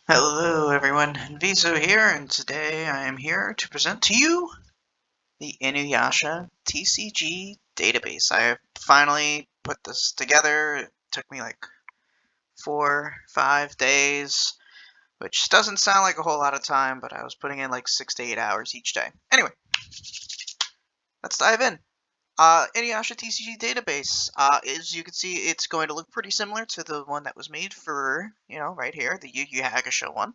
Hello everyone, Viso here, and today I am here to present to you the Inuyasha TCG Database. I have finally put this together. It took me like 4-5 days, which doesn't sound like a whole lot of time, but I was putting in like 6 to 8 hours each day. Anyway, let's dive in. Inuyasha TCG Database. As you can see, it's going to look pretty similar to the one that was made for, right here, the Yu Yu Hakusho one.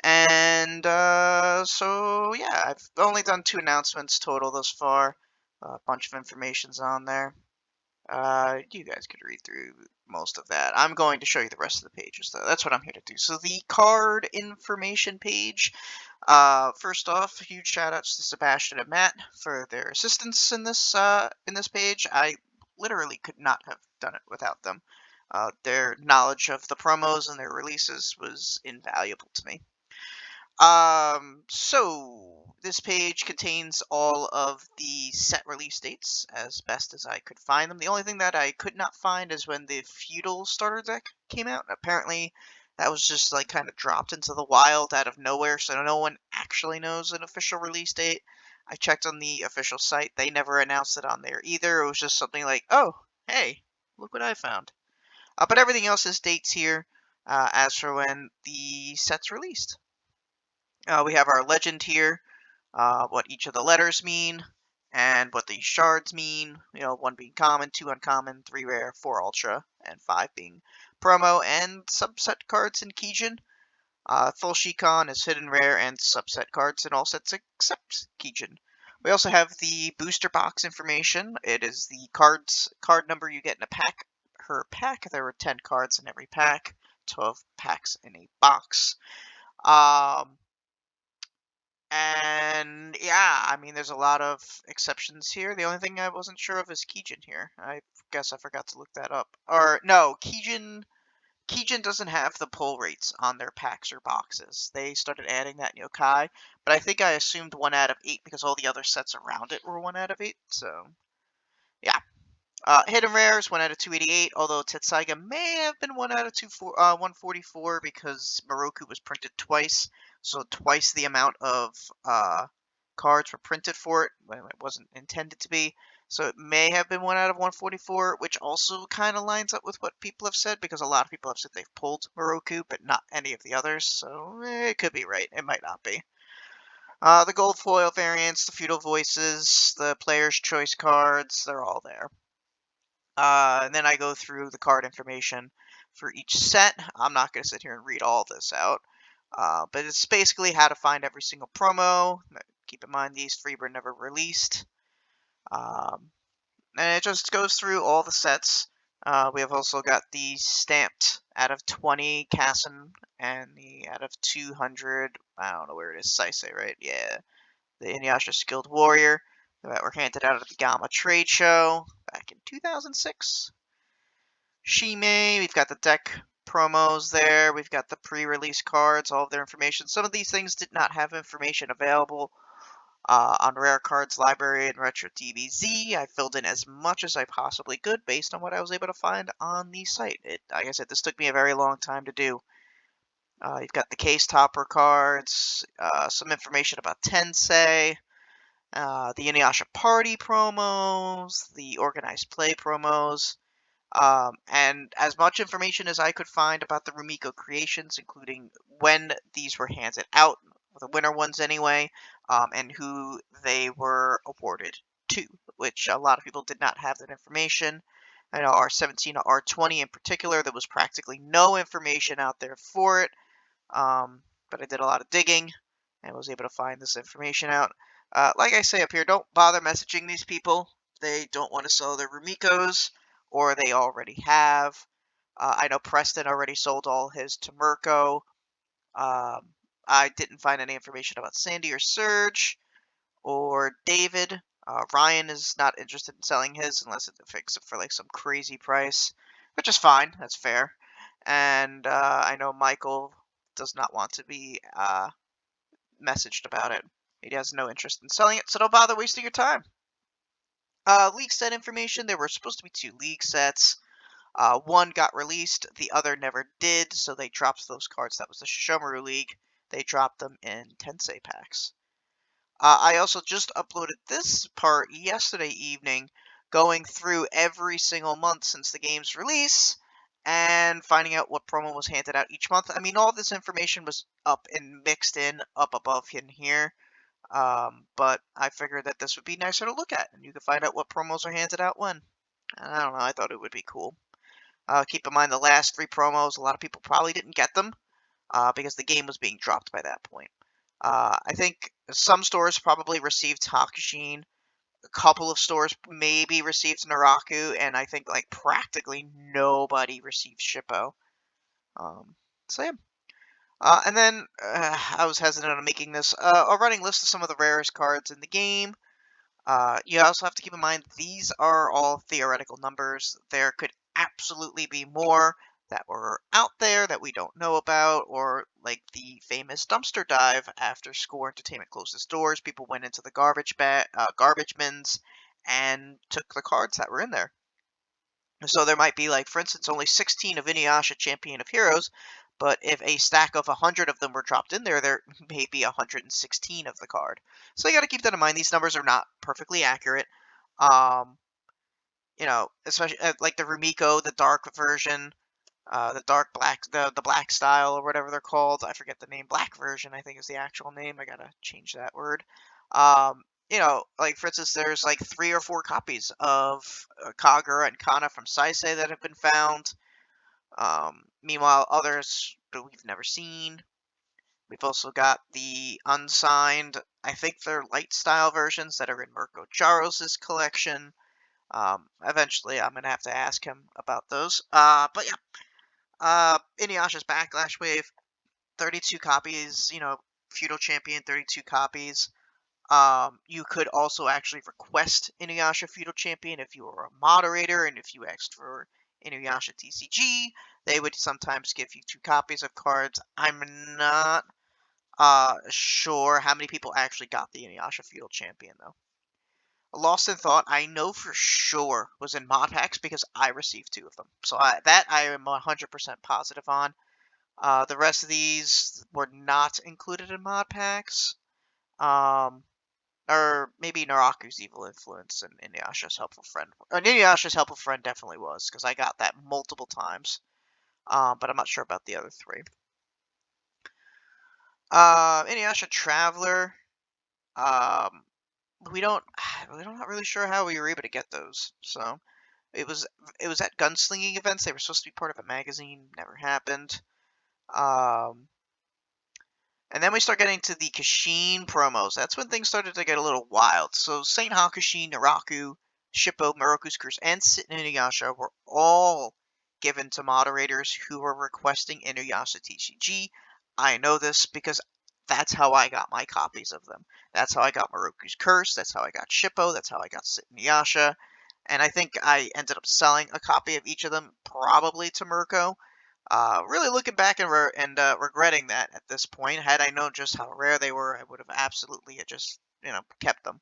And so yeah, I've only done 2 announcements total thus far. A bunch of information's on there. You guys could read through most of that. I'm going to show you the rest of the pages, though. That's what I'm here to do. So the card information page. First off, huge shout outs to Sebastian and Matt for their assistance in this page. I literally could not have done it without them. Their knowledge of the promos and their releases was invaluable to me. So this page contains all of the set release dates as best as I could find them. The only thing that I could not find is when the Feudal starter deck came out. Apparently, that was just like kind of dropped into the wild out of nowhere, so no one actually knows an official release date. I checked on the official site; they never announced it on there either. It was just something like, "Oh, hey, look what I found." But everything else is dates here, as for when the set's released. We have our legend here, what each of the letters mean, and what the shards mean. 1 being common, 2 uncommon, 3 rare, 4 ultra, and 5 being promo, and subset cards in Kijin. Full Shikon is hidden rare and subset cards in all sets except Kijin. We also have the booster box information. It is the card number you get in a pack per pack. There were 10 cards in every pack, 12 packs in a box. And yeah, I mean, there's a lot of exceptions here. The only thing I wasn't sure of is Kijin here. I guess I forgot to look that up. Or no, Kijin doesn't have the pull rates on their packs or boxes. They started adding that in Yokai, but I think I assumed 1 out of 8 because all the other sets around it were 1 out of 8. So yeah. Hidden rares 1 out of 288, although Tetsaiga may have been 1 out of 144 because Moroku was printed twice, so twice the amount of cards were printed for it when it wasn't intended to be. So it may have been 1 out of 144, which also kind of lines up with what people have said, because a lot of people have said they've pulled Moroku, but not any of the others, so it could be right. It might not be. The gold foil variants, the feudal voices, the player's choice cards, they're all there. And then I go through the card information for each set. I'm not going to sit here and read all this out, but it's basically how to find every single promo. Keep in mind these 3 were never released. And it just goes through all the sets. We have also got the stamped out of 20 Kassen and the out of 200, I don't know where it is, Saisei, right? Yeah, the Inuyasha Skilled Warrior that were handed out at the Gamma Trade Show back in 2006. Shime, we've got the deck promos there, we've got the pre-release cards, all of their information. Some of these things did not have information available on Rare Cards Library and Retro DBZ. I filled in as much as I possibly could based on what I was able to find on the site. Like I said, this took me a very long time to do. You've got the case topper cards, some information about Tensei, the Inuyasha Party promos, the Organized Play promos, and as much information as I could find about the Rumiko creations, including when these were handed out, the winner ones anyway, and who they were awarded to, which a lot of people did not have that information. I know R17 to R20 in particular, there was practically no information out there for it, but I did a lot of digging and was able to find this information out. Like I say up here, don't bother messaging these people. They don't want to sell their Rumikos, or they already have. I know Preston already sold all his to Mirko. I didn't find any information about Sandy or Serge or David. Ryan is not interested in selling his unless it fixes it for like some crazy price, which is fine. That's fair. And I know Michael does not want to be messaged about it. He has no interest in selling it, so don't bother wasting your time. League set information. There were supposed to be 2 league sets. One got released, the other never did, so they dropped those cards. That was the Shishomaru League. They dropped them in Tensei packs. I also just uploaded this part yesterday evening, going through every single month since the game's release and finding out what promo was handed out each month. I mean, all this information was up and mixed in up above in here, but I figured that this would be nicer to look at, and you can find out what promos are handed out when. I don't know, I thought it would be cool. Keep in mind the last 3 promos, a lot of people probably didn't get them because the game was being dropped by that point. I think some stores probably received Hakushin. A couple of stores maybe received Naraku, and I think like practically nobody received Shippo. So yeah. And then I was hesitant on making this a running list of some of the rarest cards in the game. You also have to keep in mind these are all theoretical numbers. There could absolutely be more that were out there that we don't know about, or like the famous dumpster dive after Score Entertainment closed its doors. People went into the garbage bins and took the cards that were in there. So there might be, like, for instance, only 16 of Inuyasha Champion of Heroes, but if a stack of 100 of them were dropped in there, there may be 116 of the card. So you got to keep that in mind. These numbers are not perfectly accurate. Um, especially like the Rumiko, the dark version, the dark black, the black style or whatever they're called. I forget the name. Black version, I think, is the actual name. I gotta change that word. Um, like for instance, there's like 3 or 4 copies of Kagura and Kana from Saisei that have been found. Meanwhile, others that we've never seen. We've also got the Unsigned, I think they're light style versions that are in Mirko Jaros' collection. Eventually, I'm going to have to ask him about those. But yeah, Inuyasha's Backlash Wave, 32 copies, Feudal Champion, 32 copies. You could also actually request Inuyasha Feudal Champion if you were a moderator, and if you asked for Inuyasha TCG, they would sometimes give you 2 copies of cards. I'm not sure how many people actually got the Inuyasha Feudal Champion, though. Lost in Thought, I know for sure was in mod packs because I received 2 of them. So that I am 100% positive on. The rest of these were not included in mod packs. Or maybe Naraku's Evil Influence and Inuyasha's Helpful Friend. Inuyasha's Helpful Friend definitely was, because I got that multiple times. But I'm not sure about the other 3. Inuyasha Traveler. Um, we're not really sure how we were able to get those. So it was at gunslinging events. They were supposed to be part of a magazine. Never happened. And then we start getting to the Kashin promos. That's when things started to get a little wild. So Saint Hakushin, Naraku, Shippo, Moroku's Curse, and Inuyasha were all given to moderators who were requesting Inuyasha TCG. I know this because that's how I got my copies of them. That's how I got Moroku's Curse. That's how I got Shippo. That's how I got Inuyasha. And I think I ended up selling a copy of each of them, probably to Mirko. Really looking back and regretting that at this point. Had I known just how rare they were, I would have absolutely just, kept them.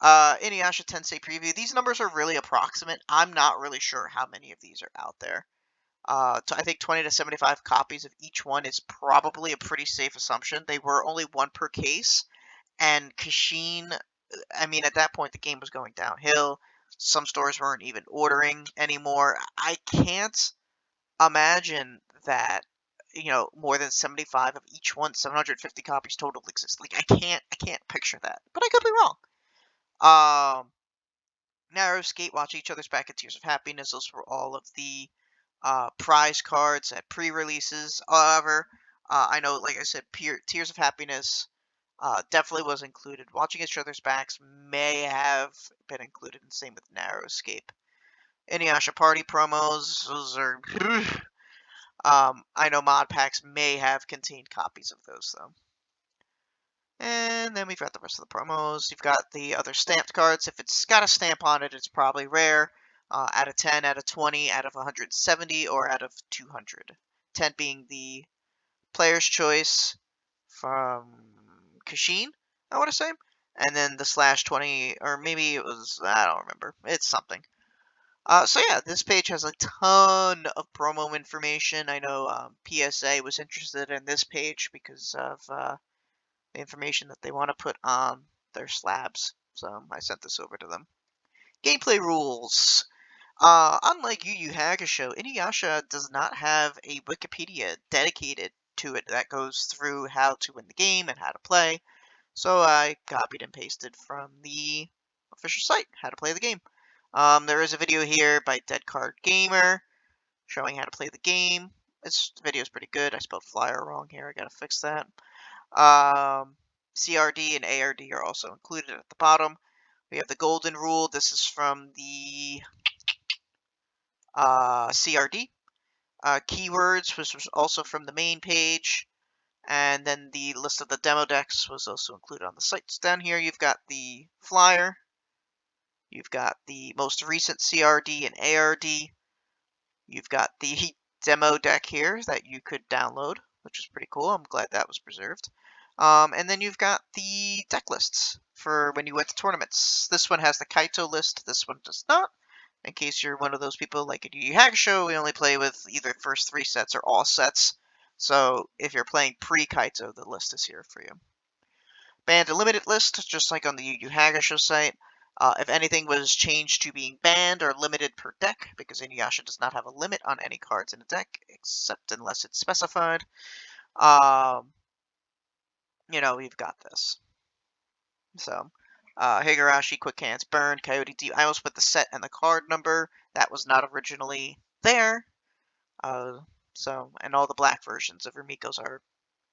Inuyasha Tensei Preview. These numbers are really approximate. I'm not really sure how many of these are out there. I think 20 to 75 copies of each one is probably a pretty safe assumption. They were only 1 per case, and Kashin, I mean, at that point, the game was going downhill. Some stores weren't even ordering anymore. I can't imagine that more than 75 of each one, 750 copies total exist. Like I can't picture that, but I could be wrong. Narrow Skate, Watch Each Other's Back, and Tears of Happiness. Those were all of the prize cards at pre-releases. However, I know, like I said, Tears of Happiness definitely was included. Watching Each Other's Backs may have been included, and same with Narrow Escape. Inuyasha Party promos, those are I know mod packs may have contained copies of those, though. And then we've got the rest of the promos. You've got the other stamped cards. If it's got a stamp on it, it's probably rare. Out of 10, out of 20, out of 170, or out of 200. 10 being the player's choice from Kashin, I want to say. And then the /20, or maybe it was, I don't remember. It's something. So yeah, this page has a ton of promo information. I know PSA was interested in this page because of the information that they want to put on their slabs. So I sent this over to them. Gameplay rules. Unlike Yu Yu Hakusho, Inuyasha does not have a Wikipedia dedicated to it that goes through how to win the game and how to play. So I copied and pasted from the official site how to play the game. There is a video here by Dead Card Gamer showing how to play the game. This video is pretty good. I spelled flyer wrong here. I gotta fix that. CRD and ARD are also included at the bottom. We have the golden rule. This is from the CRD. Keywords was also from the main page. And then the list of the demo decks was also included on the site. So down here you've got the flyer. You've got the most recent CRD and ARD. You've got the demo deck here that you could download, which is pretty cool. I'm glad that was preserved. And then you've got the deck lists for when you went to tournaments. This one has the Kaito list. This one does not. In case you're one of those people like at Yu Yu Hakusho, we only play with either first 3 sets or all sets. So if you're playing pre-Kaito, the list is here for you. Banned and limited list, just like on the Yu Yu Hakusho site. If anything was changed to being banned or limited per deck, because Inuyasha does not have a limit on any cards in a deck, except unless it's specified. We've got this. So, Higurashi, Quick Hands, Burn, Coyote D. I almost put the set and the card number. That was not originally there. And all the black versions of Rumiko's are,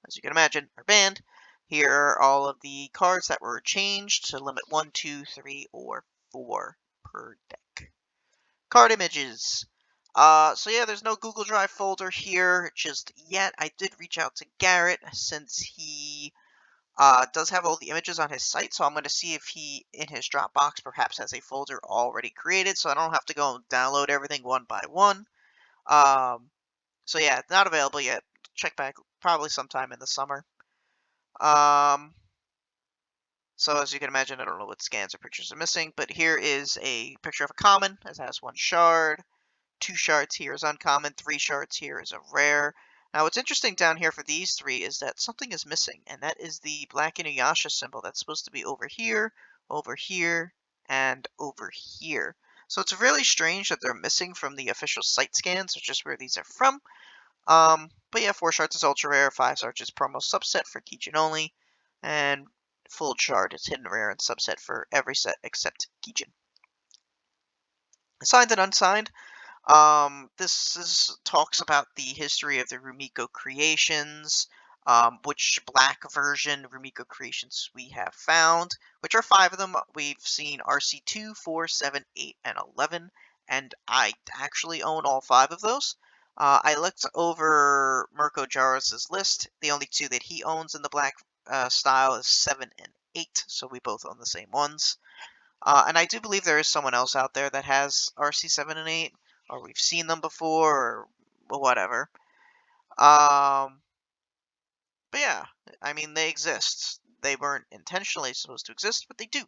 as you can imagine, are banned. Here are all of the cards that were changed to limit 1, 2, 3, or 4 per deck. Card images. So yeah, there's no Google Drive folder here just yet. I did reach out to Garrett since he does have all the images on his site, so I'm going to see if he, in his Dropbox, perhaps has a folder already created, so I don't have to go and download everything one by one. So yeah, it's not available yet. Check back probably sometime in the summer. So as you can imagine, I don't know what scans or pictures are missing, but here is a picture of a common, as it has 1 shard. 2 shards here is uncommon, 3 shards here is a rare. Now what's interesting down here for these 3 is that something is missing, and that is the black Inuyasha symbol that's supposed to be over here, and over here. So it's really strange that they're missing from the official site scans, which is where these are from. But yeah, 4 shards is ultra rare, 5 shards is promo subset for Kijin only, and full shard is hidden rare and subset for every set except Kijin. Signed and unsigned. This talks about the history of the Rumiko creations, which black version Rumiko creations we have found, which are 5 of them. We've seen RC2, 4, 7, 8, and 11, and I actually own all 5 of those. I looked over Mirko Jaros' list. The only 2 that he owns in the black style is 7 and 8, so we both own the same ones. And I do believe there is someone else out there that has RC7 and 8, or we've seen them before, or whatever. But yeah, I mean, they exist. They weren't intentionally supposed to exist, but they do.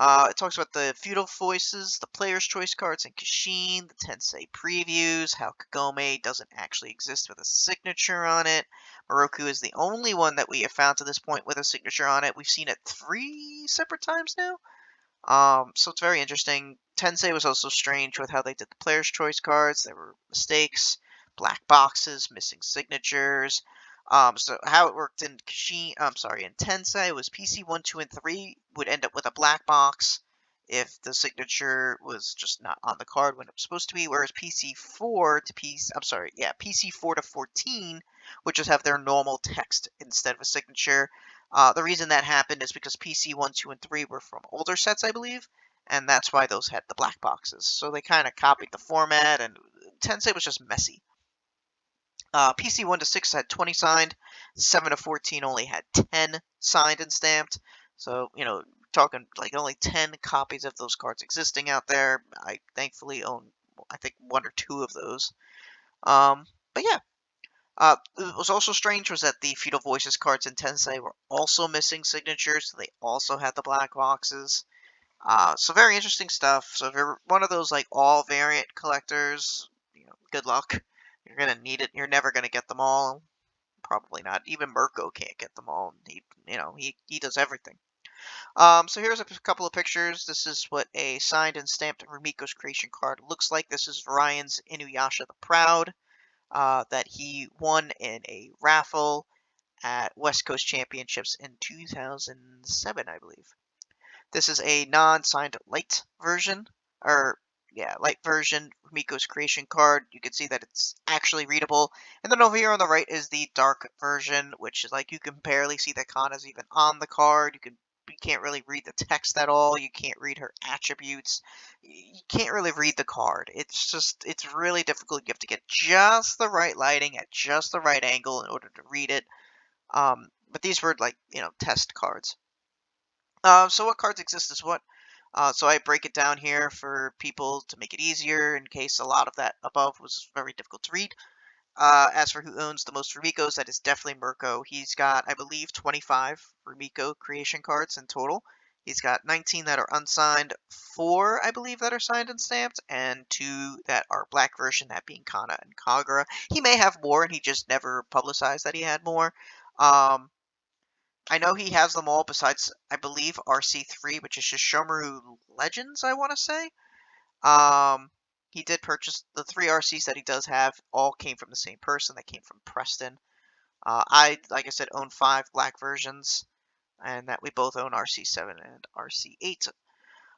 It talks about the feudal voices, the player's choice cards in Kashin, the Tensei previews, how Kagome doesn't actually exist with a signature on it. Moroku is the only one that we have found to this point with a signature on it. We've seen it 3 separate times now. So it's very interesting. Tensei was also strange with how they did the player's choice cards. There were mistakes, black boxes, missing signatures. So how it worked in in Tensei was PC 1, 2, and 3 would end up with a black box if the signature was just not on the card when it was supposed to be, whereas PC4 to 14 would just have their normal text instead of a signature. The reason that happened is because PC 1, 2, and 3 were from older sets, I believe, and that's why those had the black boxes. So they kind of copied the format, and Tensei was just messy. PC 1 to 6 had 20 signed, 7 to 14 only had 10 signed and stamped. So, talking like only 10 copies of those cards existing out there. I thankfully own, I think, 1 or 2 of those. But yeah. What was also strange was that the Feudal Voices cards in Tensei were also missing signatures, so they also had the black boxes. So very interesting stuff. So if you're one of those like all variant collectors, good luck. You're gonna need it. You're never gonna get them all. Probably not. Even Mirko can't get them all. He does everything. So here's a couple of pictures. This is what a signed and stamped Rumiko's creation card looks like. This is Ryan's Inuyasha the Proud, that he won in a raffle at West Coast Championships in 2007, I believe. This is a non-signed light version, or yeah, light version Miko's creation card. You can see that it's actually readable. And then over here on the right is the dark version, which is like you can barely see the kanas even on the card. You can't really read the text at all. You can't read her attributes. You can't really read the card. It's really difficult. You have to get just the right lighting at just the right angle in order to read it. But these were like, test cards. So what cards exist is what? So I break it down here for people to make it easier in case a lot of that above was very difficult to read. As for who owns the most Rumikos, that is definitely Mirko. He's got, I believe, 25 Rumiko creation cards in total. He's got 19 that are unsigned, 4, I believe, that are signed and stamped, and 2 that are black version, that being Kana and Kagura. He may have more, and he just never publicized that he had more. I know he has them all besides, I believe, RC3, which is Shishomaru Legends, I want to say. He did purchase the 3 RCs that he does have, all came from the same person. They came from Preston. Like I said, own 5 black versions, and that we both own RC7 and RC8.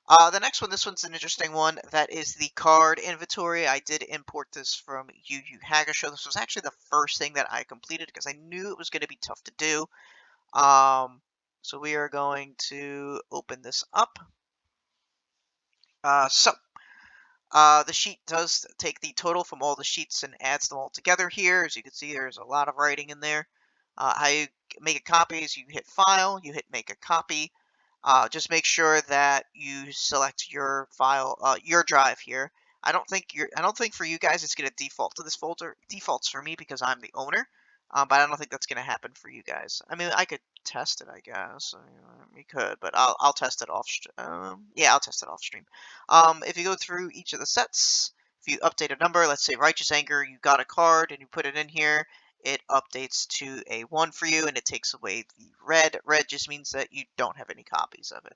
The next one, this one's an interesting one. That is the card inventory. I did import this from Yu Yu Hakusho. This was actually the first thing that I completed because I knew it was going to be tough to do. So we are going to open this up. The sheet does take the total from all the sheets and adds them all together here. As you can see, there's a lot of writing in there. How you make a copy is you hit File, you hit Make a Copy. Just make sure that you select your file, your drive here. I don't think for you guys it's gonna default to this folder. It defaults for me because I'm the owner, but I don't think that's gonna happen for you guys. I mean, I could test it, I guess. We could, but I'll test it off. Yeah, I'll test it off stream. If you go through each of the sets, if you update a number, let's say Righteous Anger, you got a card and you put it in here, it updates to a 1 for you, and it takes away the red. Red just means that you don't have any copies of it.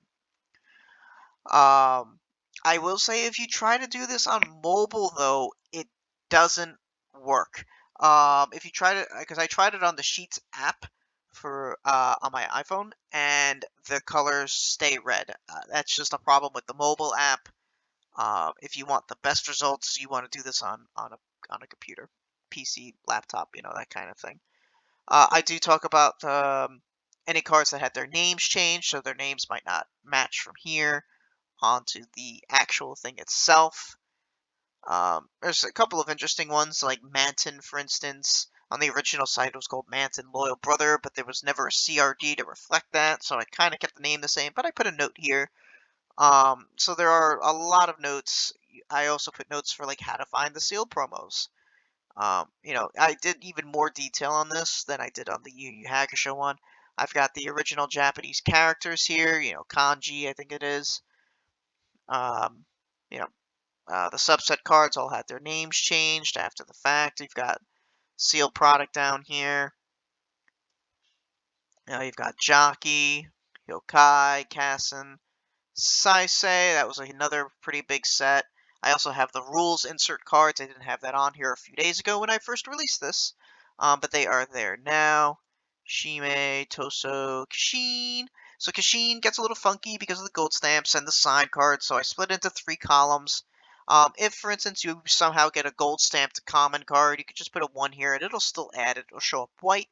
I will say if you try to do this on mobile, though, it doesn't work. If you try to, because I tried it on the Sheets app for on my iPhone, and the colors stay red. That's just a problem with the mobile app. If you want the best results, you want to do this on a computer, PC, laptop, that kind of thing. I do talk about any cards that had their names changed, so their names might not match from here onto the actual thing itself. There's a couple of interesting ones, like Manton, for instance. On the original site, it was called Manton Loyal Brother, but there was never a CRD to reflect that, so I kind of kept the name the same, but I put a note here. So there are a lot of notes. I also put notes for like how to find the sealed promos. I did even more detail on this than I did on the Yu Yu Hakusho one. I've got the original Japanese characters here, kanji, I think it is. Um, you know, the subset cards all had their names changed after the fact. You've got sealed product down here. You've got Jockey, Yokai, Kassen, Saisei, that was another pretty big set. I also have the rules insert cards. I didn't have that on here a few days ago when I first released this, but they are there now. Shime, Toso, Kishin. So Kishin gets a little funky because of the gold stamps and the side cards, so I split into 3 columns. If, for instance, you somehow get a gold stamped common card, you could just put a 1 here and it'll still add it. It'll show up white,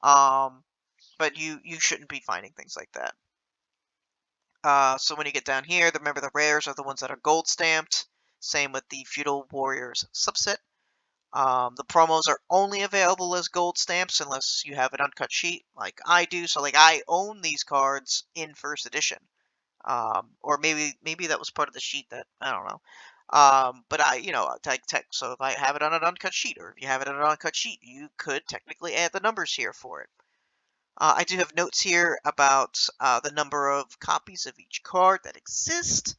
but you shouldn't be finding things like that. So when you get down here, remember the rares are the ones that are gold stamped. Same with the Feudal Warriors subset. The promos are only available as gold stamps unless you have an uncut sheet like I do. So like I own these cards in first edition. Or maybe that was part of the sheet that I don't know. But so if I have it on an uncut sheet, or if you have it on an uncut sheet, you could technically add the numbers here for it. I do have notes here about the number of copies of each card that exist.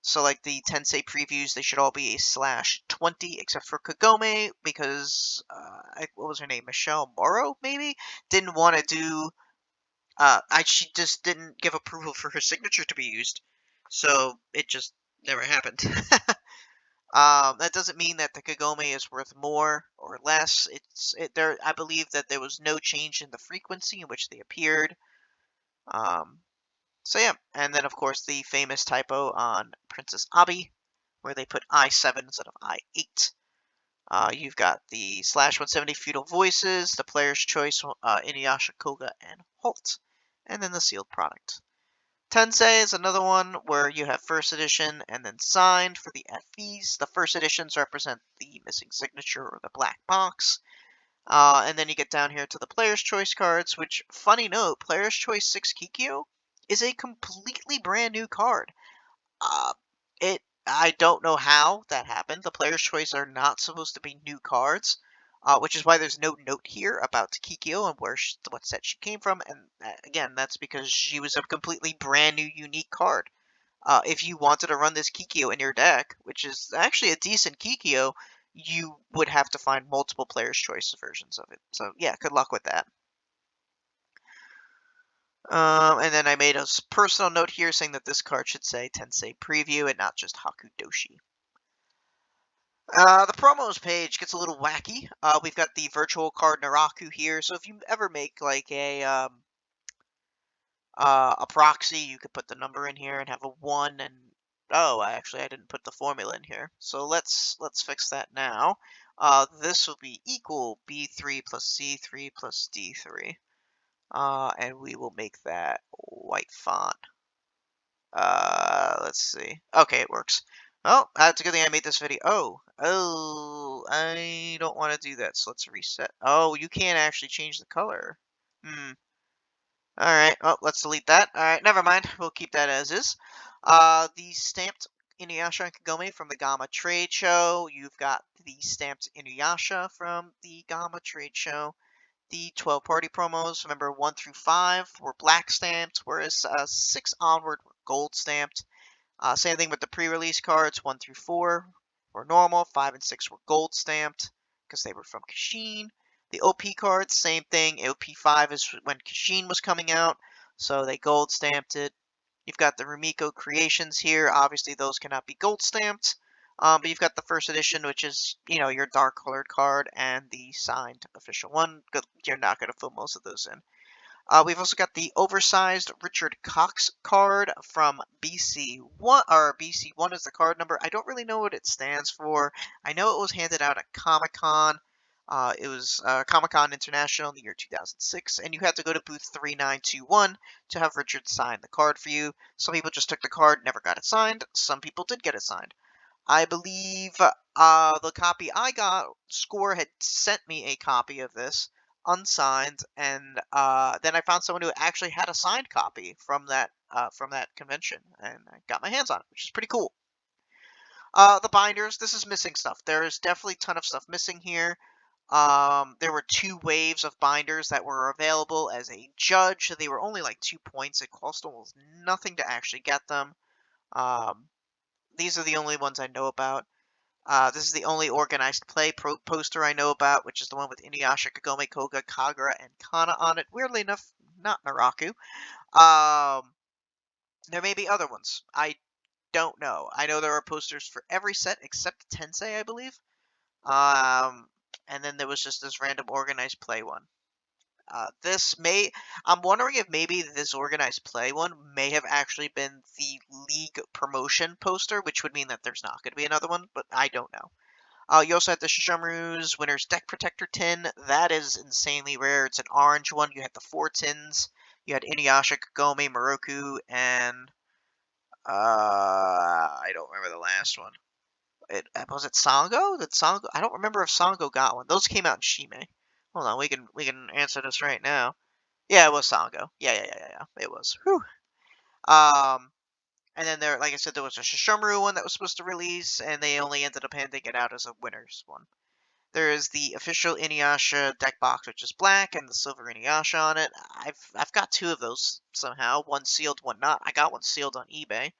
So, like the Tensei previews, they should all be a /20, except for Kagome, because what was her name? Michelle Morrow, maybe, didn't want to do. She just didn't give approval for her signature to be used, so it just never happened. That doesn't mean that the Kagome is worth more or less. There. I believe that there was no change in the frequency in which they appeared. Um, so yeah, and then of course the famous typo on Princess Abi, where they put I7 instead of I8. You've got the /170 Feudal Voices, the Player's Choice, Inuyasha, Koga, and Holt, and then the sealed product. Tensei is another one where you have first edition and then signed for the FEs. The first editions represent the missing signature or the black box. And then you get down here to the Player's Choice cards, which, funny note, Player's Choice 6 Kikyo is a completely brand new card. Uh, I don't know how that happened. The Player's Choice are not supposed to be new cards, which is why there's no note here about Kikyo and what set she came from. And again, that's because she was a completely brand new, unique card. If you wanted to run this Kikyo in your deck, which is actually a decent Kikyo, you would have to find multiple Player's Choice versions of it. So yeah, good luck with that. And then I made a personal note here saying that this card should say Tensei Preview and not just Hakudoshi. The promos page gets a little wacky. We've got the virtual card Naraku here. So if you ever make like a proxy, you could put the number in here and have a 1 and oh, I didn't put the formula in here. So let's fix that now. This will be equal B3 plus C3 plus D3. And we will make that white font. Let's see. Okay, it works. Oh, that's a good thing I made this video. I don't want to do that, so let's reset. Oh, you can't actually change the color. Alright, oh, let's delete that. Alright, never mind. We'll keep that as is. The stamped Inuyasha and Kagome from the Gamma Trade Show. You've got the stamped Inuyasha from the Gamma Trade Show. The 12 party promos, remember 1 through 5 were black stamped, whereas 6 onward were gold stamped. Same thing with the pre-release cards, 1 through 4 were normal, 5 and 6 were gold stamped because they were from Kashin. The OP cards, same thing. OP5 is when Kashin was coming out, so they gold stamped it. You've got the Rumiko Creations here. Obviously, those cannot be gold stamped. But you've got the first edition, which is, your dark colored card, and the signed official one. You're not going to fill most of those in. We've also got the oversized Richard Cox card from BC1, or BC1 is the card number. I don't really know what it stands for. I know it was handed out at Comic-Con. It was Comic-Con International in the year 2006, and you had to go to booth 3921 to have Richard sign the card for you. Some people just took the card, never got it signed. Some people did get it signed. I believe the copy I got, Score had sent me a copy of this, unsigned, and then I found someone who actually had a signed copy from that convention, and I got my hands on it, which is pretty cool. The binders, this is missing stuff. There is definitely a ton of stuff missing here. There were 2 waves of binders that were available as a judge. So they were only like 2 points. It cost almost nothing to actually get them. These are the only ones I know about. This is the only organized play poster I know about, which is the one with Inuyasha, Kagome, Koga, Kagura, and Kana on it. Weirdly enough, not Naraku. There may be other ones. I don't know. I know there are posters for every set except Tensei, I believe. And then there was just this random organized play one. I'm wondering if maybe this organized play one may have actually been the league promotion poster, which would mean that there's not going to be another one, but I don't know. You also have the Shishomaru's Winner's Deck Protector tin. That is insanely rare. It's an orange one. You had the 4 tins. You had Inuyasha, Kagome, Moroku, and I don't remember the last one. Was it Sango? Did Sango? I don't remember if Sango got one. Those came out in Shime. Hold on, we can answer this right now. Yeah, it was Sango. Yeah. It was. Whew. And then there, like I said, there was a Shishomaru one that was supposed to release, and they only ended up handing it out as a winners one. There is the official Inuyasha deck box, which is black, and the silver Inuyasha on it. I've got two of those somehow. One sealed, one not. I got one sealed on eBay.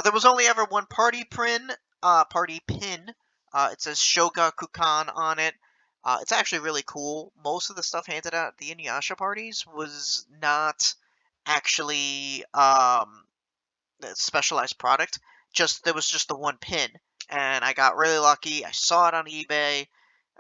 There was only ever one party pin. It says Shogakukan on it. It's actually really cool. Most of the stuff handed out at the Inuyasha parties was not actually a specialized product. Just there was just the one pin, and I got really lucky. I saw it on eBay,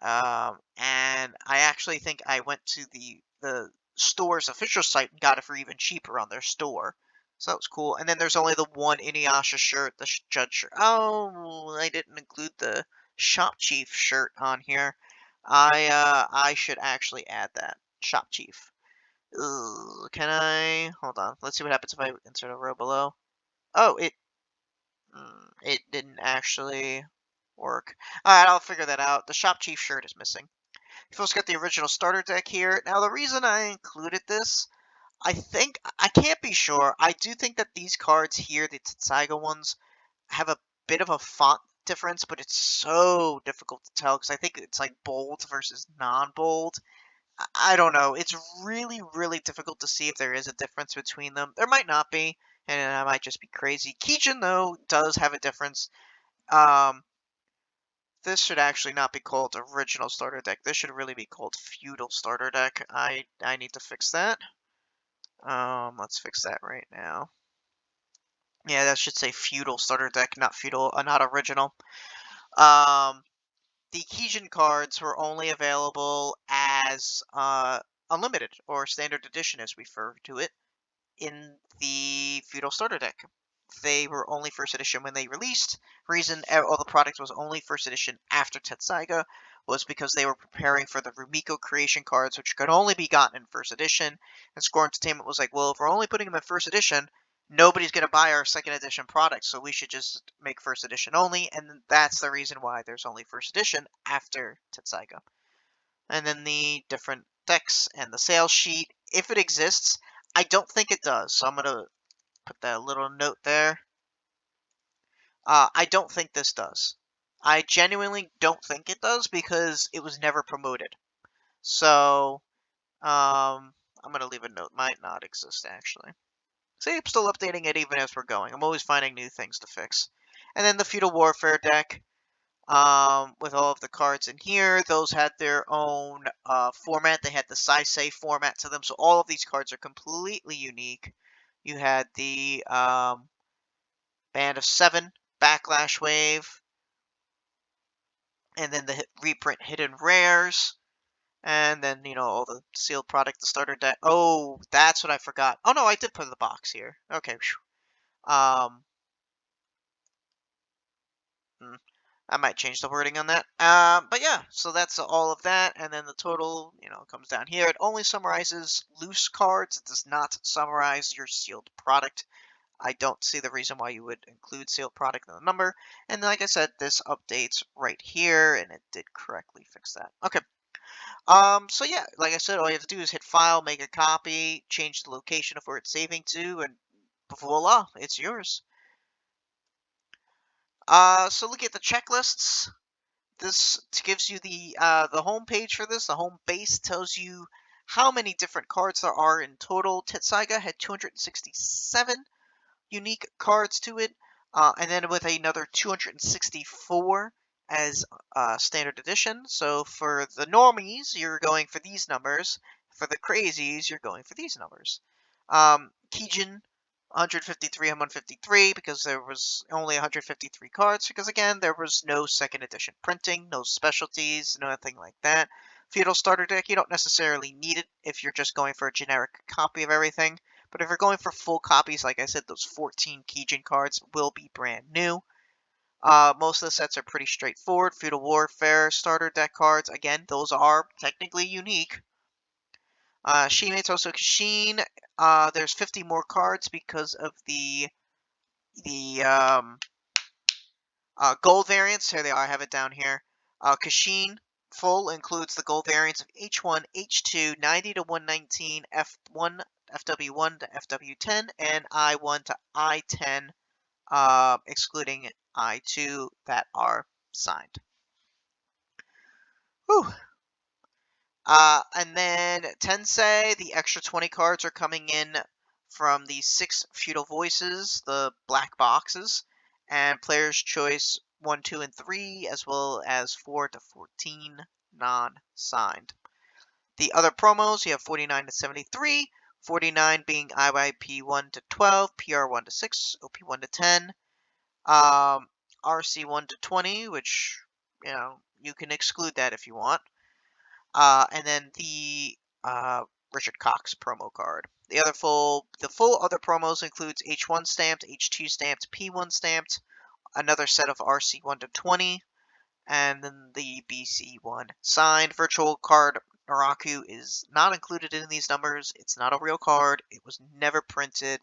and I actually think I went to the store's official site and got it for even cheaper on their store. So that was cool. And then there's only the one Inuyasha shirt, the Judge shirt. Oh, I didn't include the Shop Chief shirt on here. I should actually add that Shop Chief. Ugh, can I? Hold on. Let's see what happens if I insert a row below. Oh, it didn't actually work. Alright, I'll figure that out. The Shop Chief shirt is missing. You've also got the original starter deck here. Now, the reason I included this, I can't be sure. I do think that these cards here, the Tetsaiga ones, have a bit of a font difference, but it's so difficult to tell because I think it's like bold versus non-bold. I don't know. It's really, really difficult to see if there is a difference between them. There might not be, and I might just be crazy. Kijin, though, does have a difference. Um, this should actually not be called original starter deck. This should really be called feudal starter deck. I need to fix that. Let's fix that right now. Yeah, that should say feudal starter deck, not feudal, not original. The Kijin cards were only available as unlimited or standard edition, as we refer to it, in the feudal starter deck. They were only first edition when they released. Reason all the product was only first edition after Tetsaiga was because they were preparing for the Rumiko creation cards, which could only be gotten in first edition. And Score Entertainment was like, well, if we're only putting them in first edition, nobody's going to buy our second edition product, so we should just make first edition only. And that's the reason why there's only first edition after Tetsaiga. And then the different decks and the sales sheet, if it exists. I don't think it does, so I'm going to put that little note there. I don't think this does. I genuinely don't think it does because it was never promoted. So, I'm going to leave a note. Might not exist, actually. See, I'm still updating it even as we're going. I'm always finding new things to fix. And then the Feudal Warfare deck, with all of the cards in here. Those had their own format. They had the Saisei format to them, so all of these cards are completely unique. You had the Band of 7, Backlash Wave, and then the reprint Hidden Rares, and then, all the sealed product, the starter deck. Oh, that's what I forgot. Oh, no, I did put the box here. Okay. I might change the wording on that. But yeah, so that's all of that, and then the total, comes down here. It only summarizes loose cards. It does not summarize your sealed product. I don't see the reason why you would include sealed product in the number. And like I said, this updates right here, and it did correctly fix that. Okay. So yeah, like I said, all you have to do is hit File, make a copy, change the location of where it's saving to, and voila, it's yours. So look at the checklists. This gives you the home page for this. The home base tells you how many different cards there are in total. Tetsaiga had 267 unique cards to it, and then with another 264 as standard edition. So for the normies, you're going for these numbers. For the crazies, you're going for these numbers. Kijin, 153 and 153 because there was only 153 cards because again there was no second edition printing, no specialties, nothing like that. Feudal starter deck, you don't necessarily need it if you're just going for a generic copy of everything. But if you're going for full copies, like I said, those 14 Kijin cards will be brand new. Most of the sets are pretty straightforward. Feudal Warfare starter deck cards, again, those are technically unique. Shimei Toso Kishin, there's 50 more cards because of the gold variants. Here they are, I have it down here. Kishin full includes the gold variants of H1, H2, 90 to 119, F1, FW1 to FW10, and I1 to I10, excluding I2 that are signed. Whew. And then Tensei, the extra 20 cards are coming in from the 6 Feudal Voices, the black boxes, and Player's Choice 1, 2, and 3, as well as 4 to 14 non-signed. The other promos, you have 49 to 73, 49 being IYP 1 to 12, PR 1 to 6, OP 1 to 10, RC 1 to 20, which, you can exclude that if you want. And then the Richard Cox promo card. The full other promos includes H1 stamped, H2 stamped, P1 stamped, another set of RC 1 to 20, and then the BC1 signed. Virtual card Naraku is not included in these numbers. It's not a real card. It was never printed.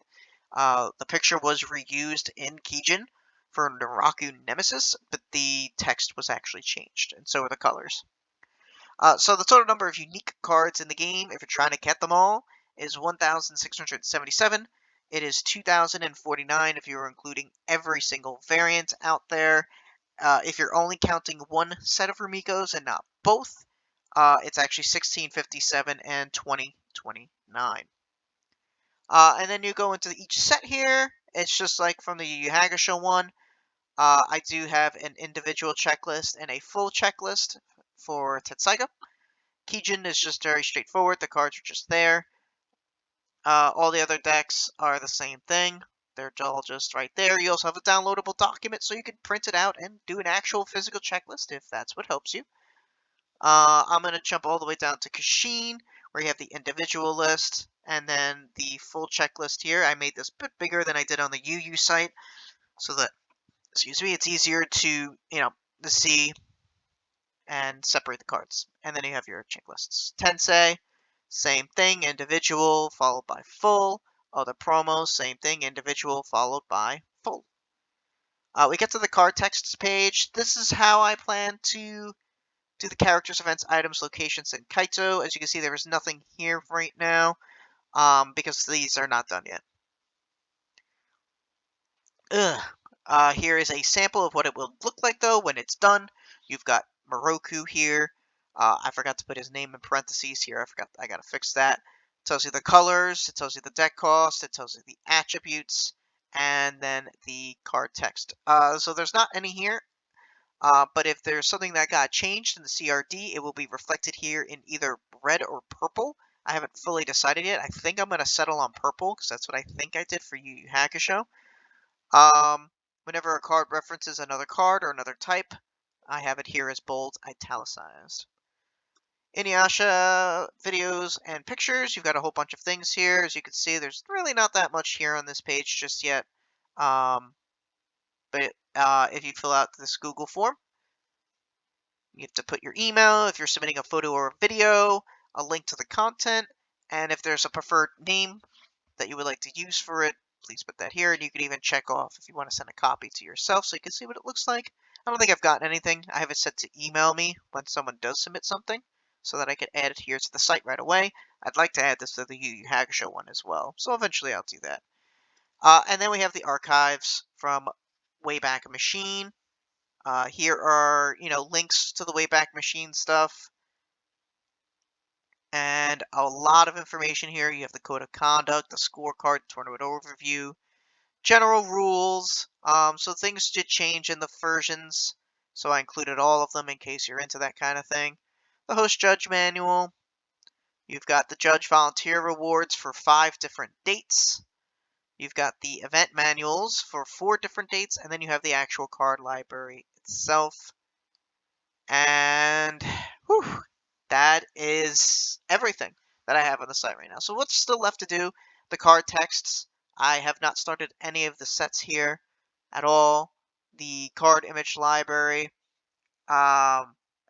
The picture was reused in Kijin for Naraku Nemesis, but the text was actually changed, and so are the colors. So the total number of unique cards in the game, if you're trying to get them all, is 1,677. It is 2,049 if you're including every single variant out there. If you're only counting one set of Rumikos and not both, it's actually 1657 and 2029. And then you go into each set here. It's just like from the Yu Yu Hakusho one. I do have an individual checklist and a full checklist for Tetsaiga. Kijin is just very straightforward. The cards are just there. All the other decks are the same thing. They're all just right there. You also have a downloadable document so you can print it out and do an actual physical checklist if that's what helps you. I'm going to jump all the way down to Kashin, where you have the individual list, and then the full checklist here. I made this a bit bigger than I did on the UU site, so that, it's easier to, to see and separate the cards. And then you have your checklists. Tensei, same thing, individual followed by full. Other promos, same thing, individual followed by full. We get to the card texts page. This is how I plan to do the characters, events, items, locations, and Kaito. As you can see, there is nothing here right now because these are not done yet. Here is a sample of what it will look like, though, when it's done. You've got Moroku here. I forgot to put his name in parentheses here. I gotta fix that. It tells you the colors, it tells you the deck cost, it tells you the attributes, and then the card text. So there's not any here, but if there's something that got changed in the CRD, it will be reflected here in either red or purple. I haven't fully decided yet. I think I'm going to settle on purple, because that's what I think I did for Yu Yu Hakusho. Whenever a card references another card or another type, I have it here as bold italicized. Inuyasha videos and pictures. You've got a whole bunch of things here. As you can see, there's really not that much here on this page just yet. But if you fill out this Google form, you have to put your email, if you're submitting a photo or a video, a link to the content, and if there's a preferred name that you would like to use for it, please put that here. And you can even check off if you want to send a copy to yourself so you can see what it looks like. I don't think I've gotten anything. I have it set to email me when someone does submit something so that I can add it here to the site right away. I'd like to add this to the Yu Yu Hakusho one as well, so eventually I'll do that. And then we have the archives from Wayback Machine. Here are, links to the Wayback Machine stuff. And a lot of information here. You have the code of conduct, the scorecard, tournament overview, general rules. So things did change in the versions. So I included all of them in case you're into that kind of thing. The host judge manual. You've got the judge volunteer rewards for 5 different dates. You've got the event manuals for 4 different dates. And then you have the actual card library itself. And whew, that is everything that I have on the site right now. So what's still left to do? The card texts. I have not started any of the sets here at all. The card image library.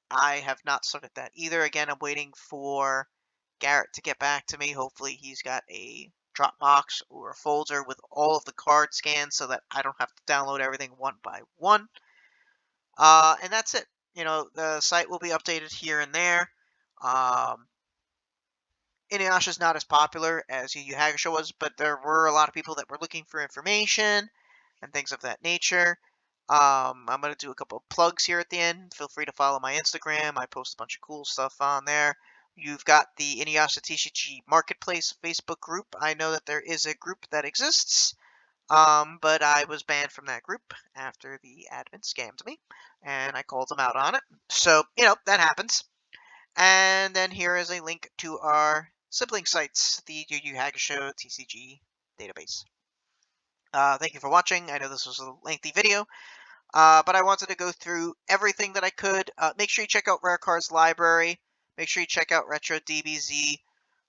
I have not started that either. Again, I'm waiting for Garrett to get back to me. Hopefully he's got a Dropbox or a folder with all of the card scans so that I don't have to download everything one by one. And that's it. The site will be updated here and there. Inuyasha is not as popular as Yu Yu Hakusho was, but there were a lot of people that were looking for information and things of that nature. I'm going to do a couple of plugs here at the end. Feel free to follow my Instagram. I post a bunch of cool stuff on there. You've got the Inuyasha TCG Marketplace Facebook group. I know that there is a group that exists, but I was banned from that group after the admin scammed me, and I called them out on it. So, that happens. And then here is a link to our sibling sites, the Yu Yu Hakusho TCG Database. Thank you for watching. I know this was a lengthy video, but I wanted to go through everything that I could. Make sure you check out Rare Cards Library. Make sure you check out Retro DBZ.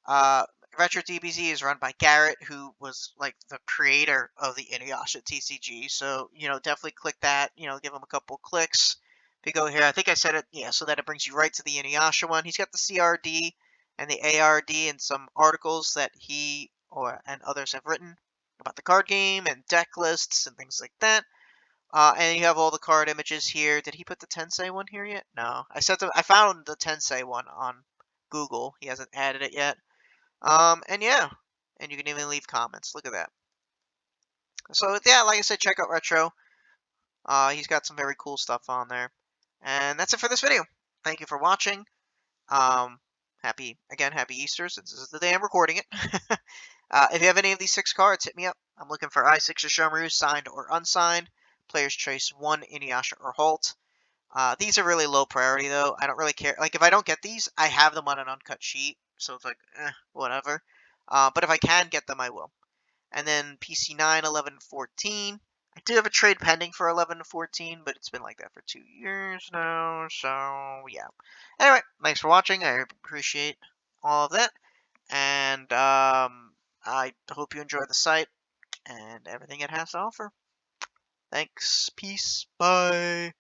Uh, Retro DBZ is run by Garrett, who was like the creator of the Inuyasha TCG. So, definitely click that. Give him a couple clicks. If you go here, I think I said it, yeah, so that it brings you right to the Inuyasha one. He's got the CRD and the ARD and some articles that he and others have written about the card game and deck lists and things like that. And you have all the card images here. Did he put the Tensei one here yet? No. I found the Tensei one on Google. He hasn't added it yet. And yeah. And you can even leave comments. Look at that. So yeah, like I said, check out Retro. He's got some very cool stuff on there. And that's it for this video. Thank you for watching. Happy Easter, since this is the day I'm recording it. If you have any of these 6 cards, hit me up. I'm looking for I6 Shishomaru, signed or unsigned. Player's choice 1, Inuyasha or Halt. These are really low priority, though. I don't really care. Like, if I don't get these, I have them on an uncut sheet, so it's like, whatever. But if I can get them, I will. And then PC 9, 11, 14. I do have a trade pending for 11 to 14, but it's been like that for 2 years now, so yeah. Anyway, thanks for watching. I appreciate all of that. And I hope you enjoy the site and everything it has to offer. Thanks. Peace. Bye.